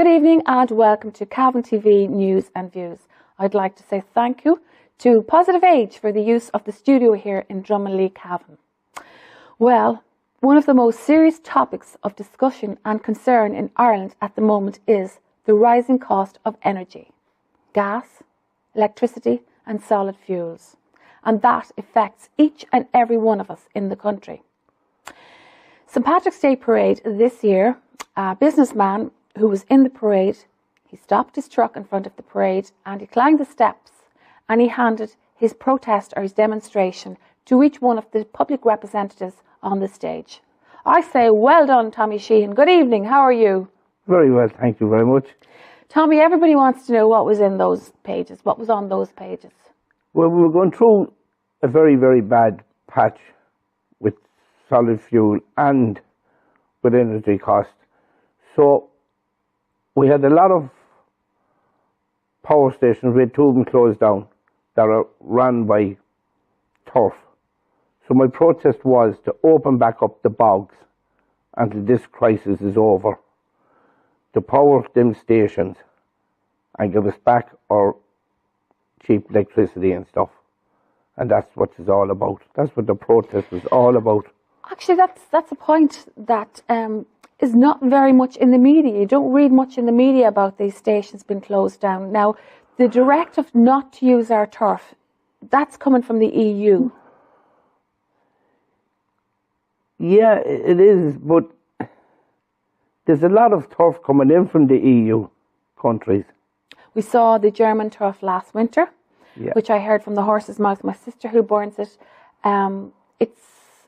Good evening and welcome to Cavan TV News and Views. I'd like to say thank you to Positive Age for the use of the studio here in Drummondley, Cavan. Well, one of the most serious topics of discussion and concern in Ireland at the moment is the rising cost of energy, gas, electricity and solid fuels. And that affects each and every one of us in the country. St. Patrick's Day parade this year, a businessman who was in the parade, he stopped his truck in front of the parade and he climbed the steps and he handed his protest or his demonstration to each one of the public representatives on the stage. I say, well done, Tommy Sheehan. Good evening. How are you? Very well, thank you very much. Tommy, everybody wants to know what was in those pages. What was on those pages? Well, we were going through a very, very bad patch with solid fuel and with energy cost. So we had a lot of power stations, we had two of them closed down, that are run by turf. So my protest was to open back up the bogs until this crisis is over, to power them stations and give us back our cheap electricity and stuff. And that's what it's all about. That's what the protest was all about. Actually, that's a point that is not very much in the media. You don't read much in the media about these stations being closed down. Now, the directive not to use our turf, that's coming from the EU. Yeah, it is, but there's a lot of turf coming in from the EU countries. We saw the German turf last winter, yeah, which I heard from the horse's mouth. My sister who burns it,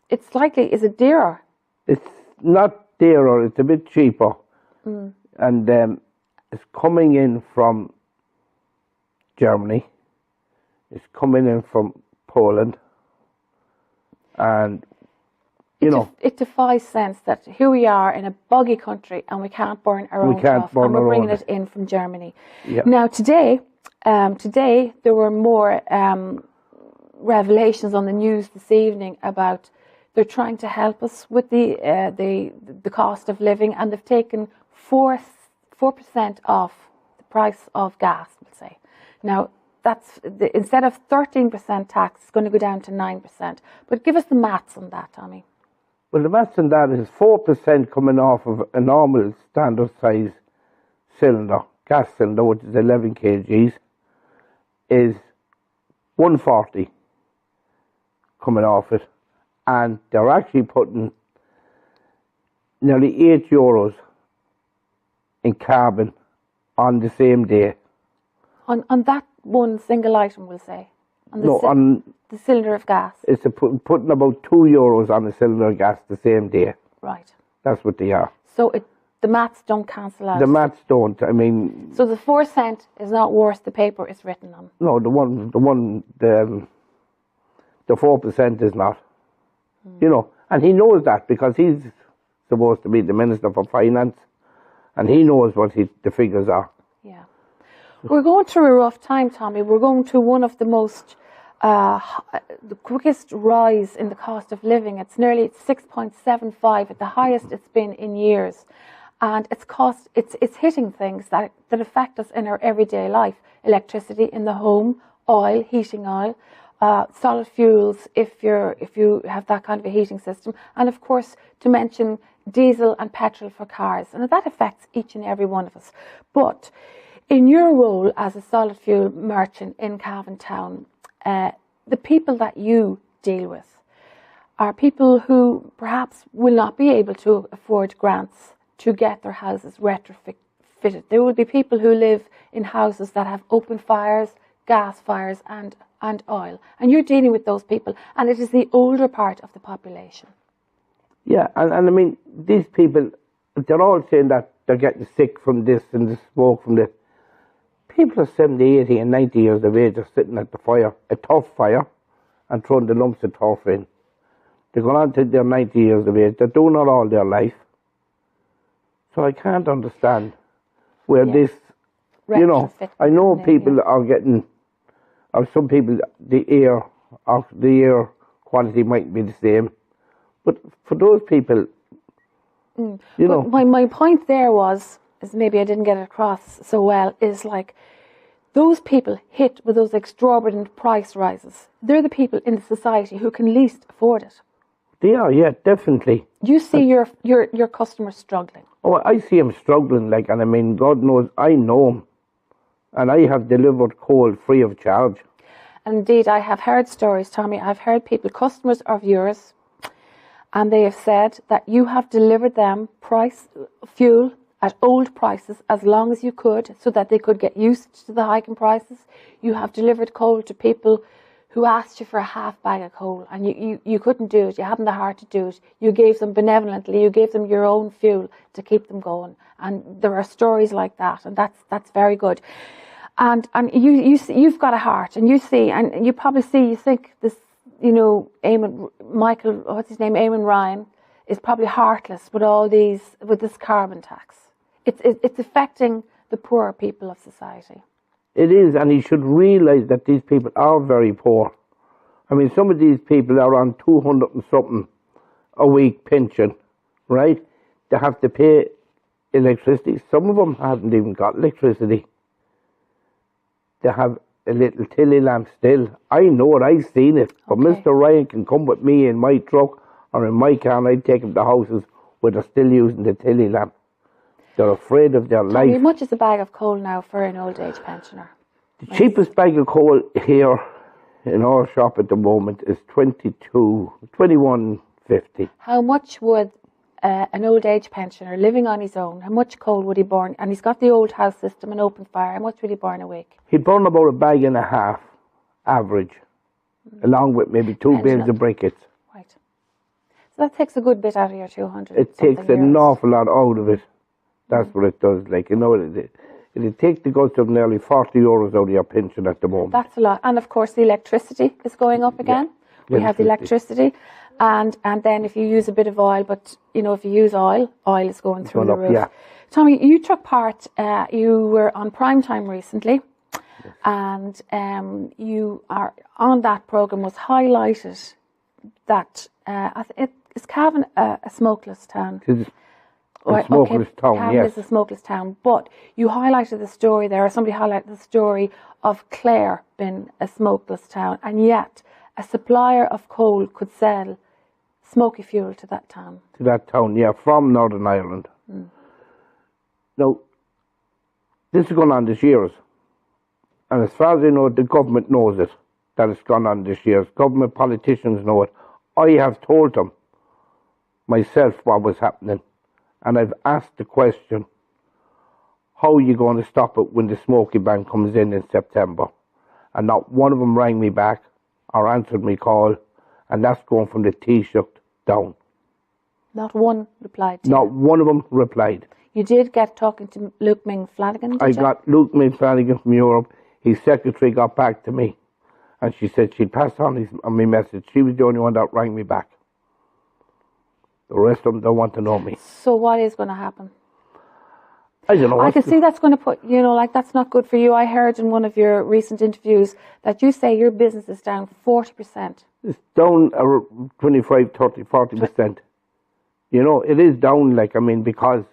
it's likely, is it dearer? It's not dearer, it's a bit cheaper. And it's coming in from Germany, it's coming in from Poland, and it defies sense that here we are in a boggy country and we can't burn our own turf, and we're bringing it in from Germany. Yeah. Now today there were more revelations on the news this evening about they're trying to help us with the cost of living, and they've taken 4% off the price of gas, we'll say. Now, that's instead of 13% tax, it's going to go down to 9%. But give us the maths on that, Tommy. Well, the maths on that is 4% coming off of a normal standard size cylinder, gas cylinder, which is 11 kgs, is 140 coming off it. And they're actually putting nearly €8 in carbon on the same day. On that one single item, we'll say? On the cylinder of gas? It's putting about €2 on the cylinder of gas the same day. Right. That's what they are. So the maths don't cancel out? The maths don't, I mean... So the 4 cent is not worth the paper it's written on? No, the 4% is not. You know, and he knows that because he's supposed to be the Minister for Finance, and he knows what the figures are. Yeah. We're going through a rough time, Tommy. We're going through one of the most, the quickest rise in the cost of living. It's nearly 6.75 at the highest it's been in years. And it's hitting things that affect us in our everyday life. Electricity in the home, oil, heating oil. Solid fuels if you have that kind of a heating system, and of course to mention diesel and petrol for cars, and that affects each and every one of us. But in your role as a solid fuel merchant in Cavan Town, the people that you deal with are people who perhaps will not be able to afford grants to get their houses retrofitted. There will be people who live in houses that have open fires, gas fires and oil, and you're dealing with those people, and it is the older part of the population. Yeah, and I mean, these people, they're all saying that they're getting sick from this and the smoke from this. People are 70, 80 and 90 years of age are sitting at the fire, a turf fire, and throwing the lumps of turf in. They're going on to their 90 years of age, they're doing it all their life. So I can't understand where this, you know, I know people are getting... Or some people, the air quality might be the same. But for those people, you know. My point there was, is maybe I didn't get it across so well, is like those people hit with those exorbitant price rises. They're the people in the society who can least afford it. They are, yeah, definitely. You see your customers struggling. Oh, I see them struggling, like, and I mean, God knows, I know them. And I have delivered coal free of charge. And indeed, I have heard stories, Tommy. I've heard people, customers of yours, and they have said that you have delivered them fuel at old prices as long as you could, so that they could get used to the hike in prices. You have delivered coal to people who asked you for a half bag of coal, and you couldn't do it. You hadn't the heart to do it. You gave them benevolently. You gave them your own fuel to keep them going. And there are stories like that, and that's very good. And you've got a heart, and you see, and you probably see, you think this, you know, Eamon Ryan is probably heartless with this carbon tax. It's affecting the poorer people of society. It is, and he should realise that these people are very poor. I mean, some of these people are on 200 and something a week pension, right? They have to pay electricity. Some of them haven't even got electricity. They have a little tilly lamp still. I know it, I've seen it. But Mr. Ryan can come with me in my truck or in my car, and I'd take him to houses where they're still using the tilly lamp. They're afraid of their life. How much is a bag of coal now for an old age pensioner? The cheapest bag of coal here in our shop at the moment is $21.50. How much would an old age pensioner living on his own, how much coal would he burn? And he's got the old house system and open fire. How much would he burn a week? He'd burn about a bag and a half, average, along with maybe two bales of briquettes. Right. So that takes a good bit out of your 200. It takes an awful lot out of it. That's what it does. Like, you know, it'll take the guts of nearly €40 out of your pension at the moment. That's a lot. And of course, the electricity is going up again. Yeah. We have the electricity. And then if you use a bit of oil, but, you know, if you use oil is going through the roof. Yeah. Tommy, you took part, you were on Primetime recently. Yes. And you are on that programme was highlighted that is Cavan a smokeless town? A smokeless town, Cavan yes. is a smokeless town, but you highlighted the story there, or somebody highlighted the story of Clare being a smokeless town, and yet a supplier of coal could sell smoky fuel to that town. To that town, yeah, from Northern Ireland. Mm. Now, this has gone on this year, and as far as I know, the government knows it, that it's gone on this year. Government politicians know it. I have told them myself what was happening. And I've asked the question, how are you going to stop it when the smoky ban comes in September? And not one of them rang me back or answered my call, and that's going from the Taoiseach down. Not one replied to Not you? One of them replied. You did get talking to Luke Ming-Flanagan, did you? Got Luke Ming-Flanagan from Europe. His secretary got back to me, and she said she'd pass on my message. She was the only one that rang me back. The rest of them don't want to know me. So what is going to happen? I don't know. I can see that's going to put, you know, like that's not good for you. I heard in one of your recent interviews that you say your business is down 40%. It's down 25, 30, 40%. You know, it is down, like, I mean, because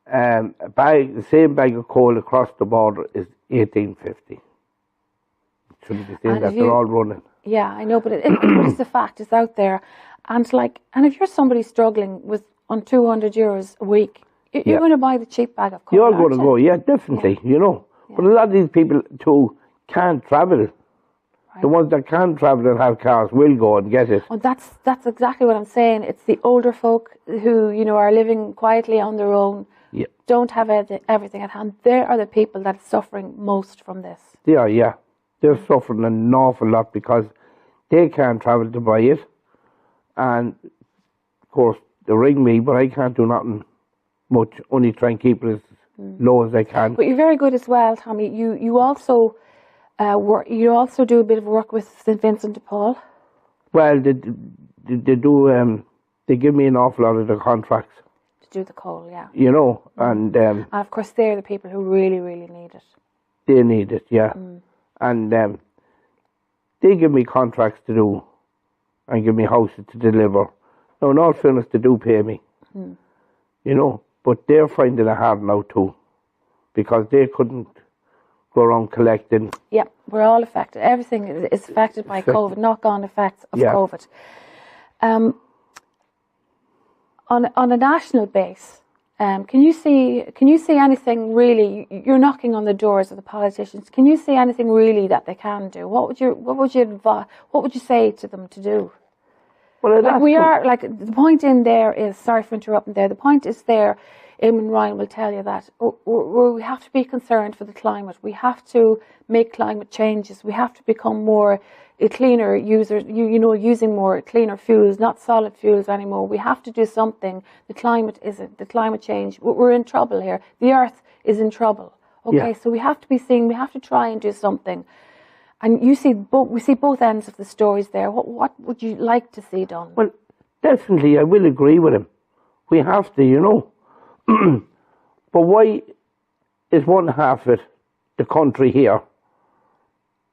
the same bag of coal across the border is $18.50. Shouldn't be saying that, they're all running. Yeah, I know, but it's a fact, it's out there. And if you're somebody struggling on €200 a week, you're going to buy the cheap bag of coal. You're going to go, yeah, definitely, you know. Yeah. But a lot of these people too can't travel. Right. The ones that can travel and have cars will go and get it. Oh, that's exactly what I'm saying. It's the older folk who, you know, are living quietly on their own, don't have everything at hand. They are the people that are suffering most from this. They are, yeah. They're suffering an awful lot because they can't travel to buy it. And, of course, they ring me, but I can't do nothing much, only try and keep it as low as I can. But you're very good as well, Tommy. You also you also do a bit of work with St. Vincent de Paul. Well, they do, they give me an awful lot of the contracts. To do the coal, yeah. You know, and of course they're the people who really, really need it. They need it, yeah. And they give me contracts to do and give me houses to deliver. Now, in all fairness, they do pay me. You know, but they're finding it hard now too, because they couldn't go around collecting. Yeah, we're all affected. Everything is affected by COVID, knock-on effects of COVID. On a national base, can you see anything really? You're knocking on the doors of the politicians. Can you see anything really that they can do? What would you say to them to do? Well, the point in there is, sorry for interrupting there, the point is there, Eamon Ryan will tell you that we have to be concerned for the climate. We have to make climate changes. We have to become more cleaner users, using more cleaner fuels, not solid fuels anymore. We have to do something. The climate change, we're in trouble here. The earth is in trouble. Okay, so we have to try and do something. And we see both ends of the stories there. What would you like to see done? Well, definitely, I will agree with him. We have to, But why is one half of it, the country here,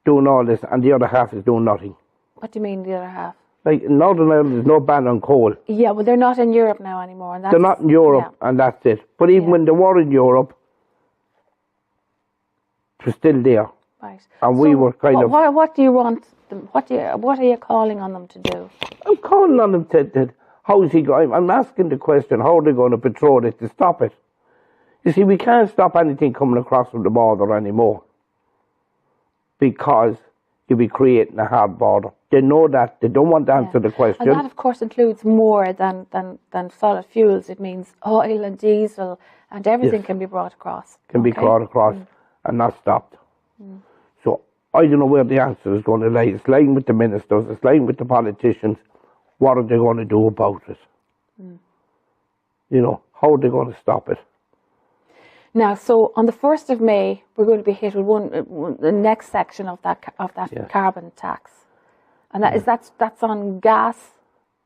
doing all this, and the other half is doing nothing? What do you mean, the other half? Like, in Northern Ireland, there's no ban on coal. Yeah, well, they're not in Europe now anymore. And they're not in Europe, and that's it. But even when they were in Europe, it was still there. Right. And we were kind of... What do you want them, what are you calling on them to do? I'm calling on them to how's he going? I'm asking the question, how are they going to patrol it to stop it? You see, we can't stop anything coming across from the border anymore, because you'll be creating a hard border. They know that. They don't want to answer the question. And that, of course, includes more than solid fuels. It means oil and diesel, and everything can be brought across. Can be brought across and not stopped. So I don't know where the answer is going to lie. It's lying with the ministers. It's lying with the politicians. What are they going to do about it? How are they going to stop it? Now, so on the 1st of May, we're going to be hit with the next section of that carbon tax, and that's on gas.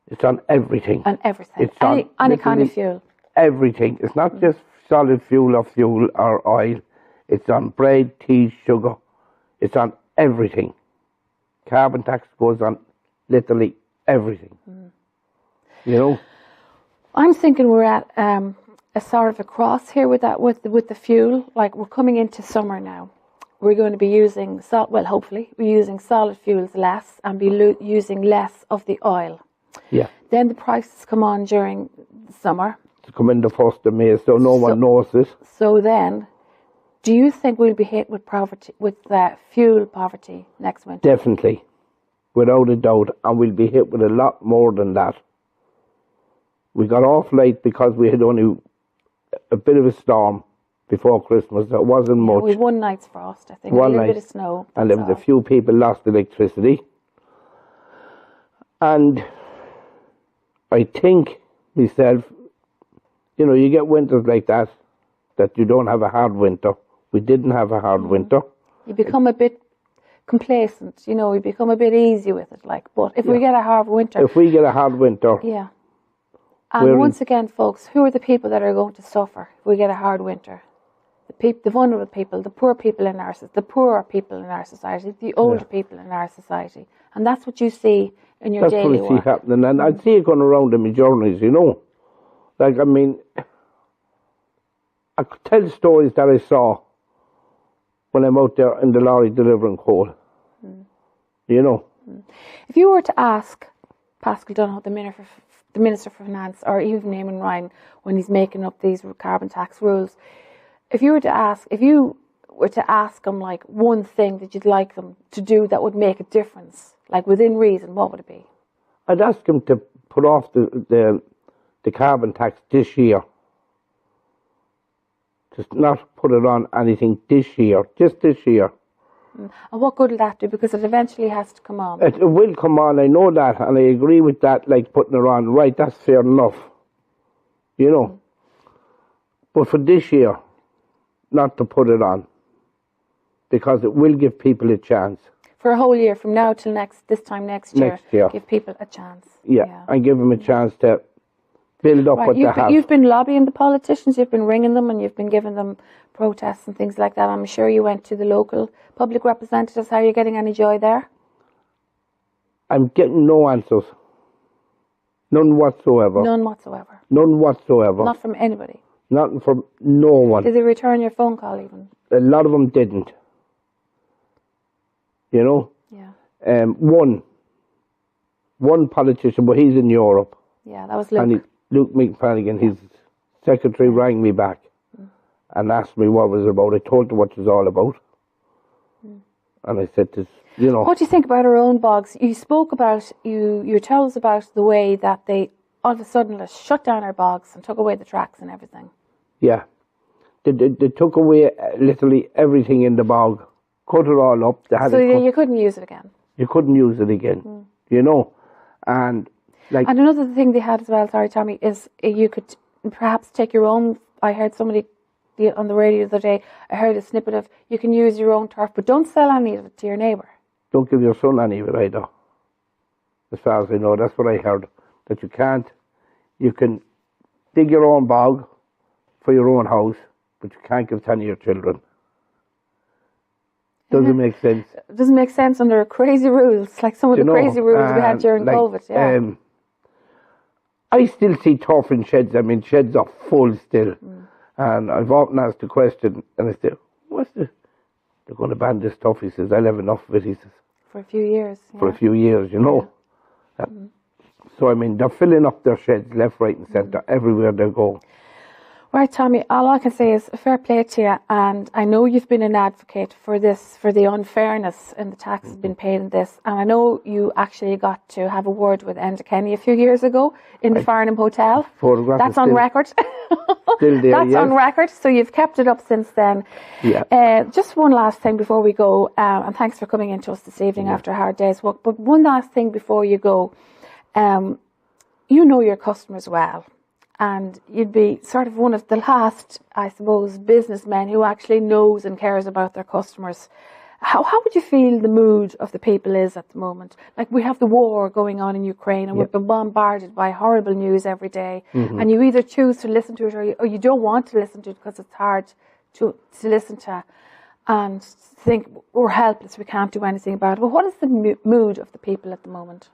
It's on everything. On everything. It's on any kind of fuel. Everything. It's not just solid fuel or oil. It's on bread, tea, sugar. It's on everything. Carbon tax goes on literally everything. I'm thinking we're at a sort of a cross here with the fuel. Like, we're coming into summer now. We're going to be using hopefully we're using solid fuels less and be using less of the oil. Yeah. Then the prices come on during the summer. To come in the 1st of May, so no one knows this. So then, do you think we'll be hit with poverty, with fuel poverty next winter? Definitely, without a doubt, and we'll be hit with a lot more than that. We got off late because we had only a bit of a storm before Christmas. There wasn't much. We had one night's frost, I think. A little bit of snow. And there was a few people lost electricity. And I think myself, you get winters like that you don't have a hard winter. We didn't have a hard winter. You become a bit complacent, you become a bit easy with it. But if we get a hard winter. Yeah. And once again, folks, who are the people that are going to suffer if we get a hard winter? The vulnerable people, the poor people in the poorer people in our society, the older people in our society. And that's what you see in your daily work. That's what I see happening. And I see it going around in my journeys, I could tell stories that I saw when I'm out there in the lorry delivering coal. If you were to ask Paschal Donohoe, the Minister for Finance, or even Eamon Ryan, when he's making up these carbon tax rules, if you were to ask them one thing that you'd like them to do that would make a difference, within reason, what would it be? I'd ask him to put off the carbon tax this year. Just not put it on anything this year, just this year. And what good will that do? Because it eventually has to come on. It will come on, I know that, and I agree with that, putting it on. Right, that's fair enough. But for this year, not to put it on, because it will give people a chance. For a whole year, from now till this time next year. Give people a chance. Yeah, and give them a chance to build up what they have. You've been lobbying the politicians, you've been ringing them, and you've been giving them protests and things like that. I'm sure you went to the local public representatives. How are you getting any joy there? I'm getting no answers. None whatsoever. None whatsoever. None whatsoever. Not from anybody. Nothing from no one. Did they return your phone call even? A lot of them didn't. You know? Yeah. One politician, but he's in Europe. Yeah, that was Luke. And Luke McFlanagan, his secretary, rang me back and asked me what it was about. I told him what it was all about. And I said, you know. What do you think about our own bogs? You spoke about, you told us about the way that they all of a sudden shut down our bogs and took away the tracks and everything. Yeah. They took away literally everything in the bog, cut it all up. So you couldn't use it again? You couldn't use it again, you know. And another thing they had as well, sorry Tommy, is you could perhaps take your own. I heard somebody on the radio the other day, I heard a snippet of you can use your own turf, but don't sell any of it to your neighbour. Don't give your son any of it either. As far as I know, that's what I heard. That you can't. You can dig your own bog for your own house, but you can't give it to any of your children. Doesn't make sense. It doesn't make sense under crazy rules, like some of the crazy rules we had during COVID. Yeah. I still see turf in sheds. I mean, sheds are full still. And I've often asked the question, and I say, they're going to ban this stuff. He says, I'll have enough of it, he says. For a few years. Yeah. For a few years, you know. Yeah. So, I mean, they're filling up their sheds left, right and centre, everywhere they go. Right, Tommy, all I can say is fair play to you, and I know you've been an advocate for this, for the unfairness in the taxes being paid in this, and I know you actually got to have a word with Enda Kenny a few years ago in the Farnham Hotel. That's on record. Still there, That's on record, so you've kept it up since then. Yeah. Just one last thing before we go, and thanks for coming in to us this evening after a hard day's work, but one last thing before you go. You know your customers well. And you'd be sort of one of the last, I suppose, businessmen who actually knows and cares about their customers. How would you feel the mood of the people is at the moment? Like, we have the war going on in Ukraine and we've been bombarded by horrible news every day. And you either choose to listen to it or you don't want to listen to it because it's hard to listen to and think we're helpless, we can't do anything about it. But what is the mood of the people at the moment?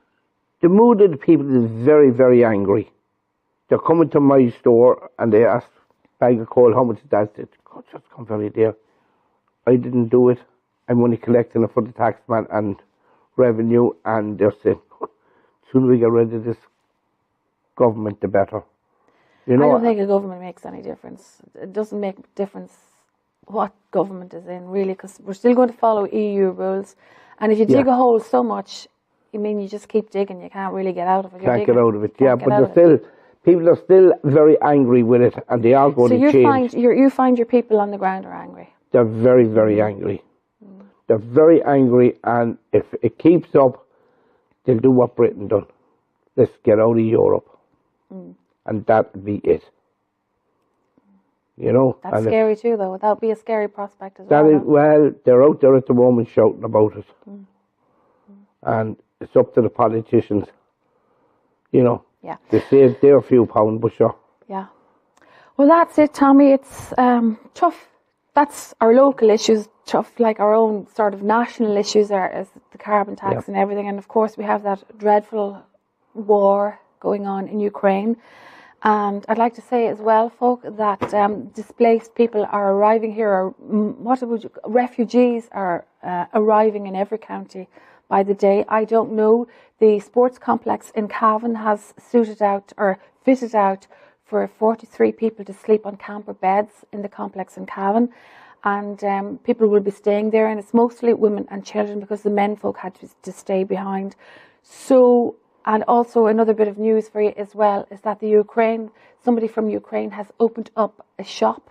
The mood of the people is very, very angry. They're coming to my store and they ask bag of coal, how much is that? I said, God, just come very dear. I didn't do it. I'm only collecting it for the taxman and revenue, and they're saying, the sooner we get rid of this government, the better. You know, I don't think a government makes any difference. It doesn't make a difference what government is in, really, because we're still going to follow EU rules. And if you dig a hole so much, you just keep digging. You can't really get out of it. Can't get out of it, yeah, but they're still... People are still very angry with it, and they are going to change. So you find your people on the ground are angry? They're very, very angry. They're very angry, and if it keeps up, they'll do what Britain done. Let's get out of Europe. And that'll be it. You know? That's scary too, though. That would be a scary prospect as well. Well, they're out there at the moment shouting about it. And it's up to the politicians, you know. Yeah. They save their few pounds, but sure. Yeah. Well, that's it, Tommy. It's tough. That's our local issues, tough, like our own sort of national issues are as the carbon tax and everything. And of course, we have that dreadful war going on in Ukraine. And I'd like to say as well, folk, that displaced people are arriving here, or refugees are arriving in every county by the day. I don't know. The sports complex in Cavan has fitted out for 43 people to sleep on camper beds in the complex in Cavan. And people will be staying there, and it's mostly women and children because the men folk had to stay behind. So, and also another bit of news for you as well is that somebody from Ukraine has opened up a shop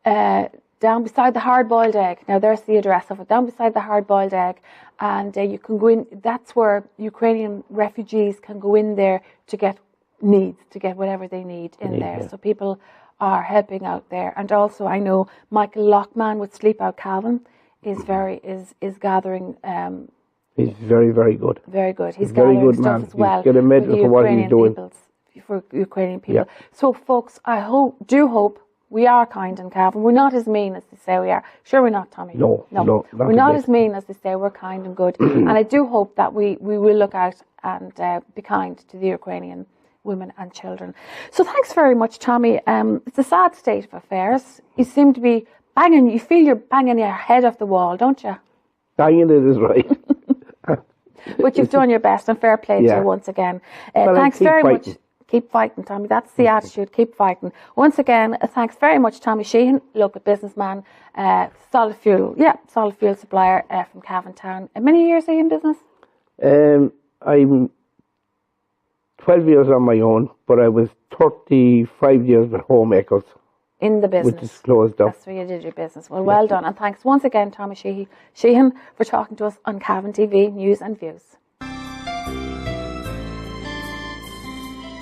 down beside the hard-boiled egg. Now, there's the address of it, down beside the hard-boiled egg. And you can go in, that's where Ukrainian refugees can go in there to get whatever they need in there. So people are helping out there. And also, I know Michael Lockman with Sleep Out Cavan is gathering. He's very, very good. Very good. He's very gathering good stuff man. as well. He's got a medal for what he's doing. For Ukrainian people. Yeah. So, folks, I hope we are kind in Cavan. We're not as mean as they say we are. Sure, we're not, Tommy. No. We're not as mean as they say. We're kind and good. And I do hope that we will look out and be kind to the Ukrainian women and children. So thanks very much, Tommy. It's a sad state of affairs. You seem to be banging, you feel you're banging your head off the wall, don't you? Banging it is right. But you've done your best, and fair play to you once again. Well, thanks very fighting. much. Keep fighting, Tommy. That's the attitude. Keep fighting. Once again, thanks very much, Tommy Sheehan, local businessman, solid fuel supplier from Cavan Town. How many years are you in business? I'm 12 years on my own, but I was 35 years with Homemakers. In the business. Which is closed up. That's where you did your business. Well done. And thanks once again, Tommy Sheehan, for talking to us on Cavan TV News and Views.